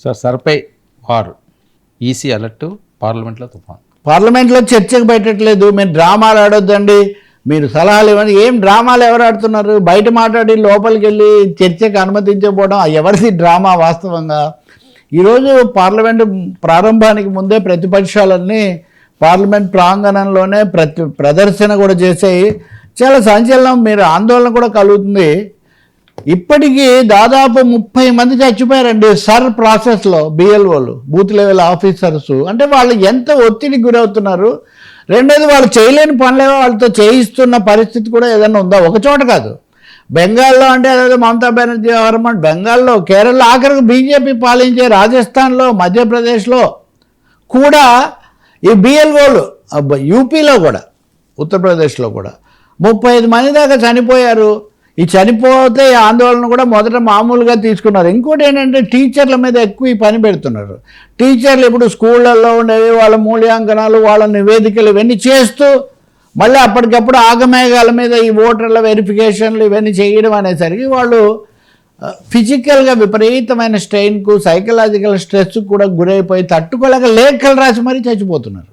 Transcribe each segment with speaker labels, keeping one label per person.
Speaker 1: Sir సర్పై war EC alert పార్లమెంట్లో తుఫాన్.
Speaker 2: పార్లమెంట్లో చర్చకు పెట్టట్లేదు. మీరు డ్రామాలు ఆడొద్దండి, మీరు సలహాలు ఇవ్వండి. ఏం డ్రామాలు ఎవరు ఆడుతున్నారు? బయట మాట్లాడి లోపలికి వెళ్ళి చర్చకు అనుమతించకపోవడం ఎవరిది డ్రామా? వాస్తవంగా ఈరోజు పార్లమెంటు ప్రారంభానికి ముందే ప్రతిపక్షాలన్నీ పార్లమెంట్ ప్రాంగణంలోనే ప్రదర్శన కూడా చేసాయి. చాలా సంచలనం, మీరు ఆందోళన కూడా కలుగుతుంది. ఇప్పటికీ దాదాపు 30 మంది చచ్చిపోయారండి సర్ ప్రాసెస్లో. బిఎల్ఓలు, బూత్ లెవెల్ ఆఫీసర్స్. అంటే వాళ్ళు ఎంత ఒత్తిడికి గురవుతున్నారు. రెండోది, వాళ్ళు చేయలేని పనులేవో వాళ్ళతో చేయిస్తున్న పరిస్థితి కూడా ఏదైనా ఉందా? ఒక చోట కాదు, బెంగాల్లో అంటే అదే మమతా బెనర్జీ గవర్నమెంట్, బెంగాల్లో, కేరళ, ఆఖరికి బీజేపీ పాలించే రాజస్థాన్లో, మధ్యప్రదేశ్లో కూడా ఈ బిఎల్ఓలు, యూపీలో కూడా, ఉత్తరప్రదేశ్లో కూడా 35 మంది దాకా చనిపోయారు. ఈ చనిపోతే ఈ ఆందోళన కూడా మొదట మామూలుగా తీసుకున్నారు. ఇంకోటి ఏంటంటే టీచర్ల మీద ఎక్కువ ఈ పని పెడుతున్నారు. టీచర్లు ఇప్పుడు స్కూళ్ళల్లో ఉండేవి, వాళ్ళ మూల్యాంకనాలు, వాళ్ళ నివేదికలు ఇవన్నీ చేస్తూ మళ్ళీ అప్పటికప్పుడు ఆగమేఘాల మీద ఈ ఓటర్ల వెరిఫికేషన్లు ఇవన్నీ చేయడం అనేసరికి వాళ్ళు ఫిజికల్గా విపరీతమైన స్ట్రెయిన్కు, సైకలాజికల్ స్ట్రెస్కు కూడా గురైపోయి తట్టుకోలేక లేఖలు రాసి మరీ చచ్చిపోతున్నారు.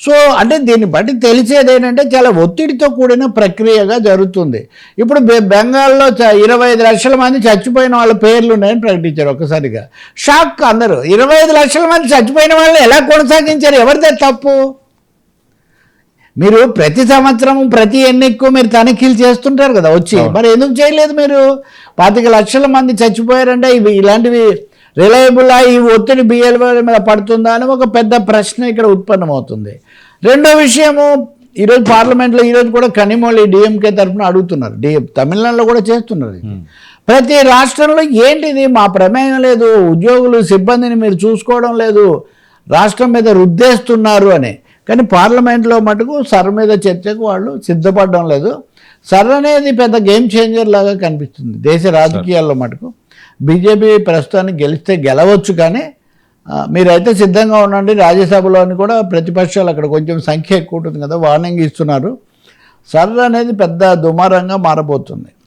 Speaker 2: సో అంటే దీన్ని బట్టి తెలిసేది ఏంటంటే చాలా ఒత్తిడితో కూడిన ప్రక్రియగా జరుగుతుంది. ఇప్పుడు బెంగాల్లో 25 లక్షల మంది చచ్చిపోయిన వాళ్ళ పేర్లు ఉన్నాయని ప్రకటించారు. ఒక్కసారిగా షాక్ అందరూ. 25 లక్షల మంది చచ్చిపోయిన వాళ్ళని ఎలా కొనసాగించారు? ఎవరిదే తప్పు? మీరు ప్రతి సంవత్సరం ప్రతి ఎన్నికకు మీరు తనిఖీలు చేస్తుంటారు కదా వచ్చి, మరి ఎందుకు చేయలేదు మీరు? 25 లక్షల మంది చచ్చిపోయారంటే ఇవి ఇలాంటివి రిలయబుల్లా? ఈ ఒత్తిడి బిఎల్ఓ మీద పడుతుందా అని ఒక పెద్ద ప్రశ్న ఇక్కడ ఉత్పన్నమవుతుంది. రెండో విషయము, ఈరోజు పార్లమెంట్లో ఈరోజు కూడా కనిమొళి డిఎంకే తరఫున అడుగుతున్నారు. తమిళనాడులో కూడా చేస్తున్నారు. ప్రతి రాష్ట్రంలో ఏంటిది, మా ప్రమేయం లేదు, ఉద్యోగులు సిబ్బందిని మీరు చూసుకోవడం లేదు, రాష్ట్రం మీద రుద్దేస్తున్నారు అని. కానీ పార్లమెంట్లో మటుకు సర్ మీద చర్చకు వాళ్ళు సిద్ధపడడం లేదు. సర్ అనేది పెద్ద గేమ్ చేంజర్ లాగా కనిపిస్తుంది దేశ రాజకీయాల్లో మటుకు. బీజేపీ ప్రస్తుతానికి గెలిస్తే గెలవచ్చు, కానీ మీరైతే సిద్ధంగా ఉండండి. రాజ్యసభలోని కూడా ప్రతిపక్షాలు అక్కడ కొంచెం సంఖ్య ఎక్కువ ఉంటుంది కదా, వార్నింగ్ ఇస్తున్నారు. సర్ అనేది పెద్ద దుమారంగా మారబోతుంది.